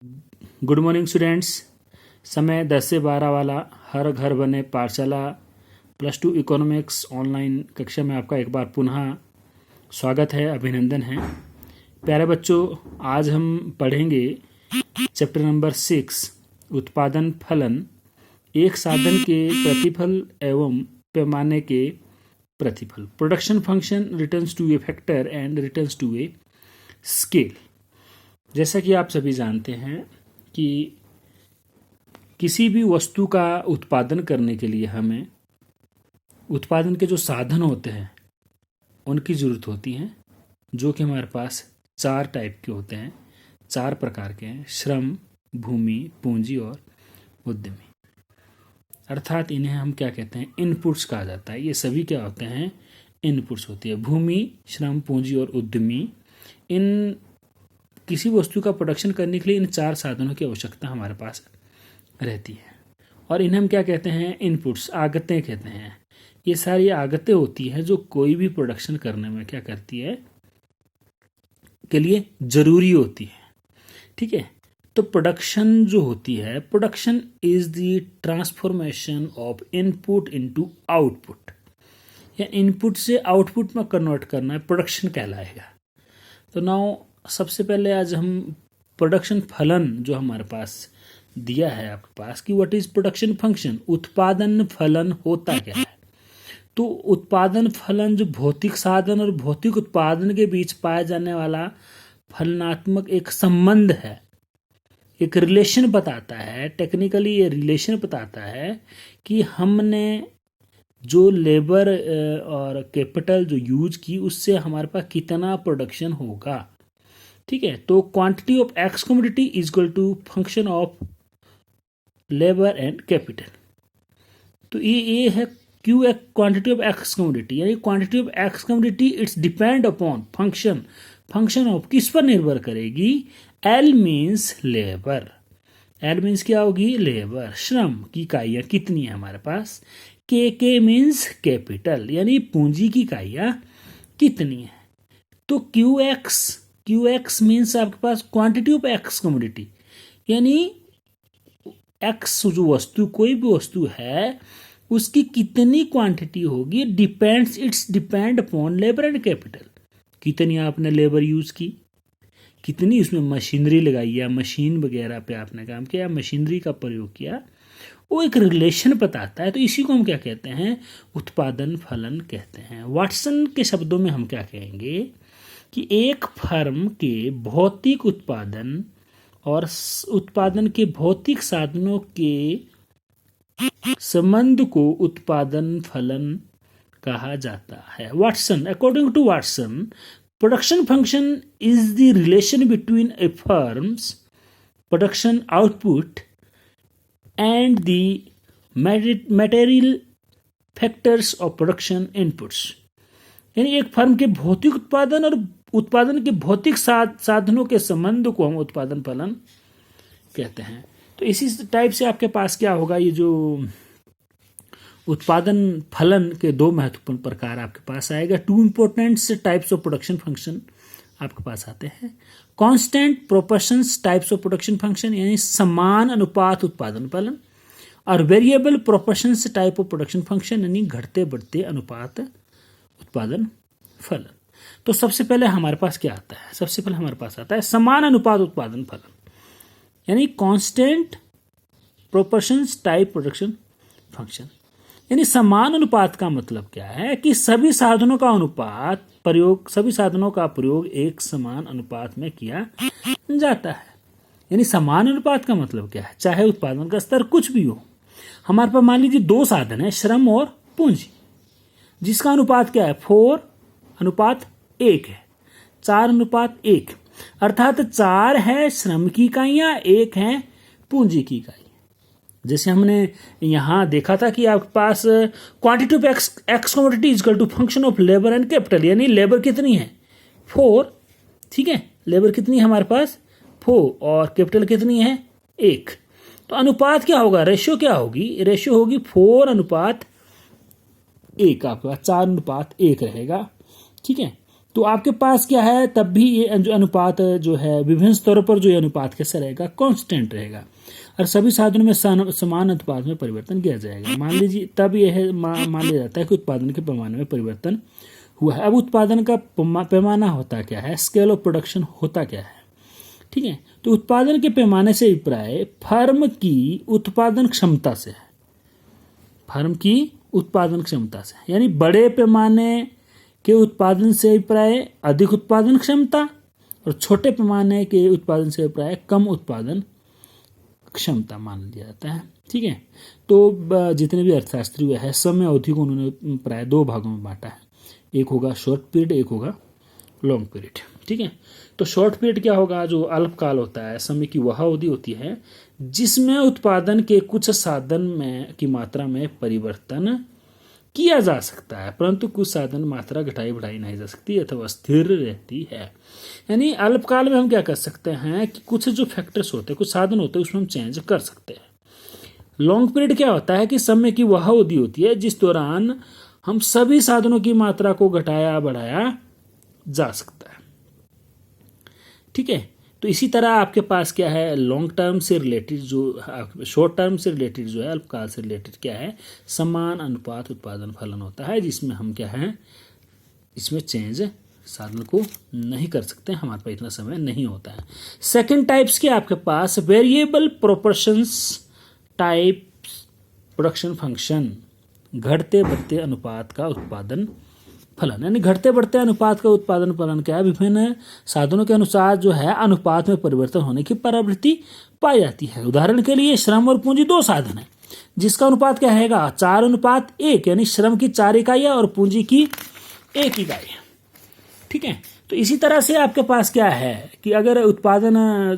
Good morning students. समय 10 से 12 वाला हर घर बने पाठशाला +2 इकोनॉमिक्स ऑनलाइन कक्षा में आपका एक बार पुनः स्वागत है, अभिनंदन है। प्यारे बच्चों, आज हम पढ़ेंगे चैप्टर नंबर 6 उत्पादन फलन, एक साधन के प्रतिफल एवं पैमाने के प्रतिफल। Production function returns to a factor and returns to a scale. जैसा कि आप सभी जानते हैं कि किसी भी वस्तु का उत्पादन करने के लिए हमें उत्पादन के जो साधन होते हैं उनकी ज़रूरत होती है, जो कि हमारे पास 4 टाइप के होते हैं, 4 प्रकार के हैं: श्रम, भूमि, पूंजी और उद्यमी। अर्थात इन्हें हम क्या कहते हैं, इनपुट्स कहा जाता है। ये सभी क्या होते हैं, इनपुट्स होती है। भूमि, श्रम, पूंजी और उद्यमी, इन किसी वस्तु का प्रोडक्शन करने के लिए इन 4 साधनों की आवश्यकता हमारे पास रहती है और इन्हें हम क्या कहते हैं, इनपुट्स, आगतें कहते हैं। ये सारी आगतें होती हैं जो कोई भी प्रोडक्शन करने में क्या करती है, के लिए जरूरी होती है। ठीक है, तो प्रोडक्शन जो होती है, production is the transformation of input into output, या इनपुट से आउटपुट में कन्वर्ट करना है, प्रोडक्शन कहलाएगा। तो नाउ सबसे पहले आज हम प्रोडक्शन फलन जो हमारे पास दिया है आपके पास कि व्हाट इज प्रोडक्शन फंक्शन, उत्पादन फलन होता क्या है। तो उत्पादन फलन जो भौतिक साधन और भौतिक उत्पादन के बीच पाया जाने वाला फलनात्मक एक संबंध है, एक रिलेशन बताता है। टेक्निकली ये रिलेशन बताता है कि हमने जो लेबर और कैपिटल जो यूज की उससे हमारे पास कितना प्रोडक्शन होगा। ठीक है, तो quantity of X commodity is equal to function of labour and capital. तो ये है क्यू एक क्वांटिटी ऑफ एक्स कमोडिटी, यानी quantity of X commodity it's depend upon function of, किस पर निर्भर करेगी, L means labour. L means क्या होगी, लेबर। श्रम की इकाइयाँ कितनी है हमारे पास, के मीन्स कैपिटल, यानी पूंजी की इकाइयाँ कितनी है। तो क्यू एक्स मीन्स आपके पास क्वांटिटी ऑफ एक्स कमोडिटी, यानी एक्स जो वस्तु, कोई भी वस्तु है उसकी कितनी क्वांटिटी होगी, it's depend upon labour and capital. कितनी आपने लेबर यूज की, कितनी उसमें मशीनरी लगाई या मशीन वगैरह पे आपने काम किया, मशीनरी का प्रयोग किया, वो एक रिलेशन बताता है। तो इसी को हम क्या कहते हैं, उत्पादन फलन कहते हैं। वाटसन के शब्दों में हम क्या कहेंगे कि एक फर्म के भौतिक उत्पादन और उत्पादन के भौतिक साधनों के संबंध को उत्पादन फलन कहा जाता है। Watson, according to Watson, production function is the relation between a firm's production output and the material factors of production inputs, यानी एक फर्म के भौतिक उत्पादन और उत्पादन के भौतिक साधनों के संबंध को हम उत्पादन फलन कहते हैं। तो इसी टाइप से आपके पास क्या होगा, ये जो उत्पादन फलन के 2 महत्वपूर्ण प्रकार आपके पास आएगा। 2 important types of production function आपके पास आते हैं। Constant proportions types of production function, यानी समान अनुपात उत्पादन फलन, और variable proportions type of production function, यानी घटते बढ़ते अनुपात उत्पादन फलन। तो सबसे पहले हमारे पास क्या आता है, सबसे पहले हमारे पास आता है समान अनुपात उत्पादन फलन, यानी constant proportions type production function. यानी समान अनुपात का मतलब क्या है कि सभी साधनों का प्रयोग एक समान अनुपात में किया जाता है। यानी समान अनुपात का मतलब क्या है, चाहे उत्पादन का स्तर कुछ भी हो, हमारे पास मान लीजिए 2 साधन है, श्रम और पूंजी, जिसका अनुपात क्या है, 4:1 है, 4:1, अर्थात 4 है श्रम की इकाइयां, 1 है पूंजी की इकाई। जैसे हमने यहां देखा था कि आपके पास quantity of X commodity is equal to function of labour and capital, यानी लेबर कितनी है, 4। ठीक है, लेबर कितनी है हमारे पास, 4, और कैपिटल कितनी है, 1। तो अनुपात क्या होगा, रेशियो क्या होगी, रेशियो होगी 4:1, आपके पास 4:1 रहेगा। ठीक है, तो आपके पास क्या है, तब भी ये जो अनुपात जो है विभिन्न स्तरों पर जो ये अनुपात कैसा रहेगा, कांस्टेंट रहेगा, और सभी साधनों में समान अनुपात में परिवर्तन किया जाएगा। मान लीजिए तब यह मान लिया जाता है कि उत्पादन के पैमाने में परिवर्तन हुआ है। अब उत्पादन का पैमाना होता क्या है, स्केल ऑफ प्रोडक्शन होता क्या है, ठीक है। तो उत्पादन के पैमाने से अभिप्राय फर्म की उत्पादन क्षमता से है, फर्म की उत्पादन क्षमता से, यानी बड़े पैमाने के उत्पादन से अभिप्राय अधिक उत्पादन क्षमता, और छोटे पैमाने के उत्पादन से अभिप्राय कम उत्पादन क्षमता मान लिया जाता है, ठीक है। तो जितने भी अर्थशास्त्री हुए हैं समय अवधि को उन्होंने प्राय दो भागों में बांटा है, एक होगा शॉर्ट पीरियड, एक होगा लॉन्ग पीरियड, ठीक है। तो शॉर्ट पीरियड क्या होगा, जो अल्पकाल होता है, समय की वह अवधि होती है जिसमें उत्पादन के कुछ साधन में की मात्रा में परिवर्तन किया जा सकता है, परंतु कुछ साधन मात्रा घटाई बढ़ाई नहीं जा सकती अथवा स्थिर रहती है। यानी अल्पकाल में हम क्या कर सकते हैं कि कुछ जो फैक्टर्स होते हैं, कुछ साधन होते हैं, उसमें हम चेंज कर सकते हैं। लॉन्ग पीरियड क्या होता है कि समय की वह अवधि होती है जिस दौरान हम सभी साधनों की मात्रा को घटाया बढ़ाया जा सकता है, ठीक है। तो इसी तरह आपके पास क्या है, लॉन्ग टर्म से रिलेटेड जो शॉर्ट टर्म से रिलेटेड जो है, अल्पकाल से रिलेटेड क्या है, समान अनुपात उत्पादन फलन होता है, जिसमें हम क्या है, इसमें चेंज साधन को नहीं कर सकते, हमारे पास इतना समय नहीं होता है। सेकंड टाइप्स के आपके पास variable proportions type production function, घटते बढ़ते अनुपात का उत्पादन फलन, यानी घटते बढ़ते अनुपात का उत्पादन फलन क्या है, विभिन्न साधनों के अनुसार जो है अनुपात में परिवर्तन होने की प्रवृत्ति पाई जाती है। उदाहरण के लिए श्रम और पूंजी दो साधन है जिसका अनुपात क्या रहेगा, 4:1, यानी श्रम की 4 इकाइयाँ और पूंजी की 1 इकाई, ठीक है। तो इसी तरह से आपके पास क्या है कि अगर उत्पादन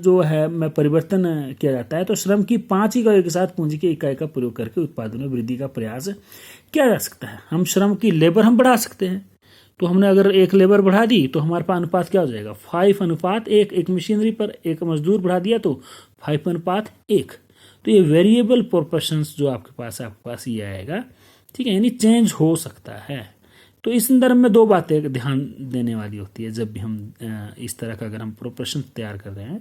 जो है में परिवर्तन किया जाता है तो श्रम की 5 इकाइयों के साथ पूंजी की इकाई का प्रयोग करके उत्पादन में वृद्धि का प्रयास किया जा सकता है। हम श्रम की लेबर हम बढ़ा सकते हैं, तो हमने अगर एक लेबर बढ़ा दी तो हमारे पास अनुपात क्या हो जाएगा, 5:1, एक मशीनरी पर एक मजदूर बढ़ा दिया तो 5:1। तो ये वेरिएबल प्रोपोर्शंस जो आपके पास ये आएगा, ठीक है, यानी चेंज हो सकता है। तो इस संदर्भ में दो बातें ध्यान देने वाली होती है जब भी हम इस तरह का अगर हम प्रोपोर्शन तैयार कर रहे हैं,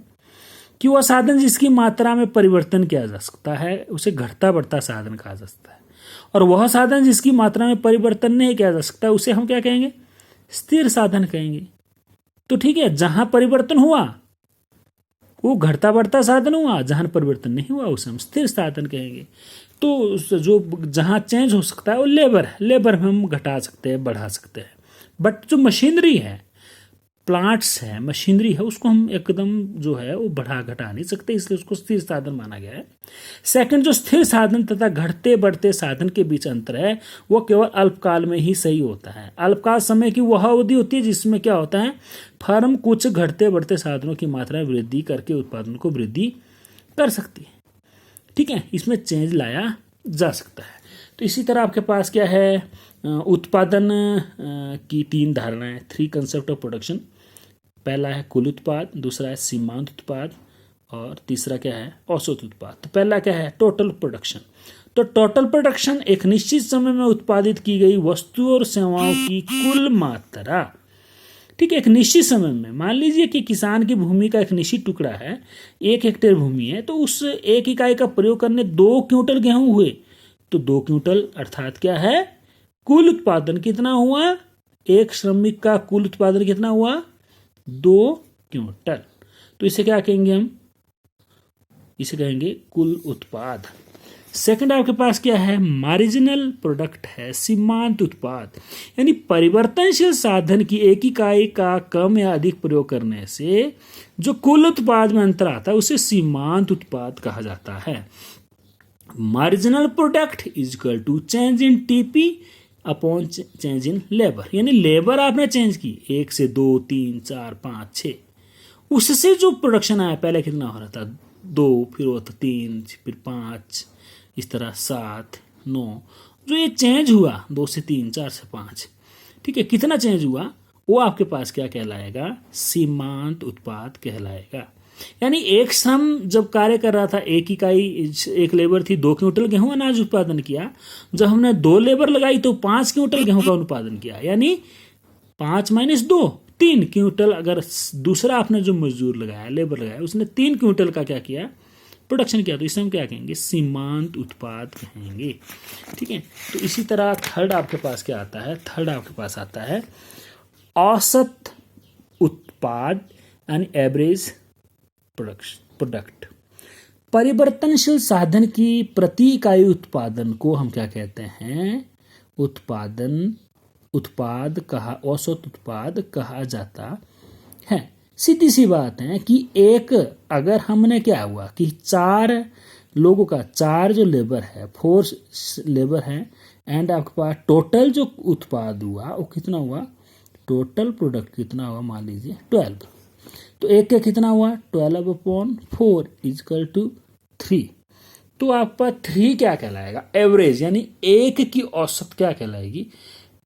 कि वह साधन जिसकी मात्रा में परिवर्तन किया जा सकता है उसे घटता बढ़ता साधन कहा जा सकता है, और वह साधन जिसकी मात्रा में परिवर्तन नहीं किया जा सकता उसे हम क्या कहेंगे, स्थिर साधन कहेंगे। तो ठीक है, जहां परिवर्तन हुआ वो घटता बढ़ता साधन हुआ, जहां परिवर्तन नहीं हुआ उसे हम स्थिर साधन कहेंगे। तो जो जहां चेंज हो सकता है वो लेबर है, लेबर में हम घटा सकते हैं बढ़ा सकते हैं, बट जो मशीनरी है, प्लांट्स है, मशीनरी है, उसको हम एकदम जो है वो बढ़ा घटा नहीं सकते, इसलिए उसको स्थिर साधन माना गया है। सेकंड, जो स्थिर साधन तथा घटते बढ़ते साधन के बीच अंतर है वो केवल अल्पकाल में ही सही होता है। अल्पकाल समय की वह अवधि होती है जिसमें क्या होता है, फर्म कुछ घटते बढ़ते साधनों की मात्रा में वृद्धि करके उत्पादन को वृद्धि कर सकती है, ठीक है, इसमें चेंज लाया जा सकता है। तो इसी तरह आपके पास क्या है, उत्पादन की 3 धारणाएं, 3 कंसेप्ट ऑफ प्रोडक्शन। पहला है कुल उत्पाद, दूसरा है सीमांत उत्पाद, और तीसरा क्या है, औसत उत्पाद। तो पहला क्या है, टोटल प्रोडक्शन। तो टोटल प्रोडक्शन एक निश्चित समय में उत्पादित की गई वस्तु और सेवाओं की कुल मात्रा, ठीक है, एक निश्चित समय में। मान लीजिए कि किसान की भूमि का एक निश्चित टुकड़ा है, 1 हेक्टेयर भूमि है, तो उस 1 इकाई का प्रयोग करने 2 क्विंटल गेहूं हुए, तो 2 क्विंटल अर्थात क्या है, कुल उत्पादन कितना हुआ, एक श्रमिक का कुल उत्पादन कितना हुआ, 2 क्विंटल। तो इसे क्या कहेंगे हम, इसे कहेंगे कुल उत्पाद। सेकंड आपके पास क्या है, मार्जिनल प्रोडक्ट है, सीमांत उत्पाद, यानी परिवर्तनशील साधन की 1 इकाई का कम या अधिक प्रयोग करने से जो कुल उत्पाद में अंतर आता है उसे सीमांत उत्पाद कहा जाता है। Marginal product is equal to change in TP upon change in labour, यानी लेबर आपने चेंज की 1 से 2, 3, 4, 5, 6, उससे जो प्रोडक्शन आया, पहले कितना हो रहा था, 2, फिर वो था 3, फिर 5, इस तरह 7, 9, जो ये चेंज हुआ 2 से 3, 4 से 5, ठीक है, कितना चेंज हुआ वो आपके पास क्या कहलाएगा, सीमांत उत्पाद कहलाएगा। यानी एक श्रम जब कार्य कर रहा था, 1 इकाई, 1 लेबर थी, 2 क्विंटल गेहूं अनाज उत्पादन किया, जब हमने 2 लेबर लगाई तो 5 क्विंटल गेहूं का उत्पादन किया, यानी 5 - 2 3 क्विंटल, अगर दूसरा आपने जो मजदूर लगाया, लेबर लगाया, उसने 3 क्विंटल का क्या किया, प्रोडक्शन किया, तो इसे हम क्या कहेंगे, सीमांत उत्पाद कहेंगे। ठीक है। तो इसी तरह थर्ड आपके पास क्या आता है, थर्ड आपके पास आता है औसत उत्पाद यानी एवरेज प्रोडक्ट। परिवर्तनशील साधन की प्रति इकाई उत्पादन को हम क्या कहते हैं, औसत उत्पाद कहा जाता है। सीधी सी बात है कि एक, अगर हमने क्या हुआ कि 4 लोगों का, 4 जो लेबर है, 4 लेबर है, एंड आपके पास टोटल जो उत्पाद हुआ वो कितना हुआ, टोटल प्रोडक्ट कितना हुआ, मान लीजिए 12। तो एक का कितना हुआ, 12/4 इजकल टू 3। तो आपका 3 क्या कहलाएगा, एवरेज, यानी एक की औसत क्या कहलाएगी,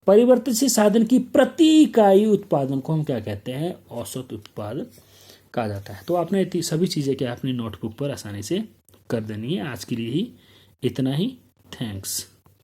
परिवर्तनशील साधन की प्रति इकाई उत्पादन को हम क्या कहते हैं, औसत उत्पाद कहा जाता है। तो आपने सभी चीज़ें क्या अपनी नोटबुक पर आसानी से कर देनी है। आज के लिए ही इतना ही। थैंक्स।